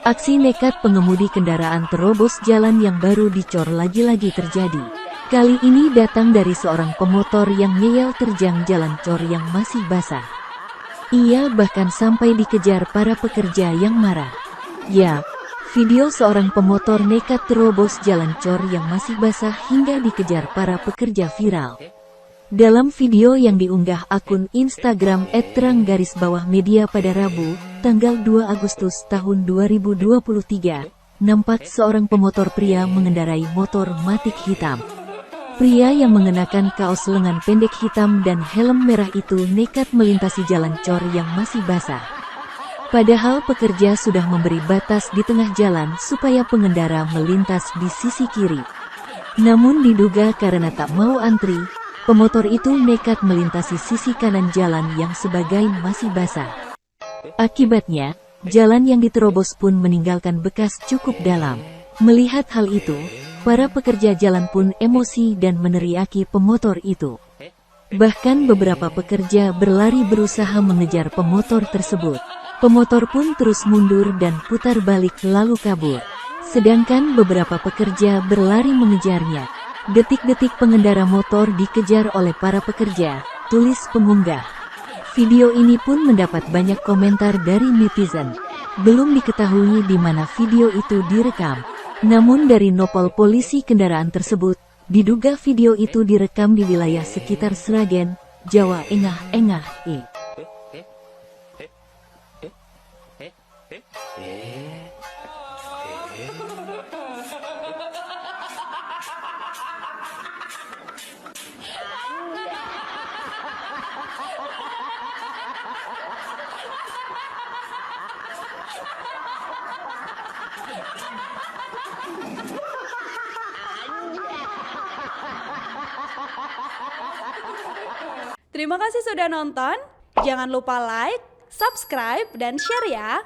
Aksi nekat pengemudi kendaraan terobos jalan yang baru dicor lagi-lagi terjadi. Kali ini datang dari seorang pemotor yang ngeyel terjang jalan cor yang masih basah. Ia bahkan sampai dikejar para pekerja yang marah. Ya, video seorang pemotor nekat terobos jalan cor yang masih basah hingga dikejar para pekerja viral. Dalam video yang diunggah akun Instagram @terang_media pada Rabu, tanggal 2 Agustus tahun 2023, nampak seorang pemotor pria mengendarai motor Matic hitam. Pria yang mengenakan kaos lengan pendek hitam dan helm merah itu nekat melintasi jalan cor yang masih basah. Padahal pekerja sudah memberi batas di tengah jalan supaya pengendara melintas di sisi kiri. Namun diduga karena tak mau antri, pemotor itu nekat melintasi sisi kanan jalan yang sebagian masih basah. Akibatnya, jalan yang diterobos pun meninggalkan bekas cukup dalam. Melihat hal itu, para pekerja jalan pun emosi dan meneriaki pemotor itu. Bahkan beberapa pekerja berlari berusaha mengejar pemotor tersebut. Pemotor pun terus mundur dan putar balik lalu kabur. Sedangkan beberapa pekerja berlari mengejarnya. Detik-detik pengendara motor dikejar oleh para pekerja, tulis pengunggah. Video ini pun mendapat banyak komentar dari netizen. Belum diketahui di mana video itu direkam. Namun dari nopol polisi kendaraan tersebut, diduga video itu direkam di wilayah sekitar Sragen, Jawa Engah. Terima kasih sudah nonton. Jangan lupa like, subscribe, dan share ya.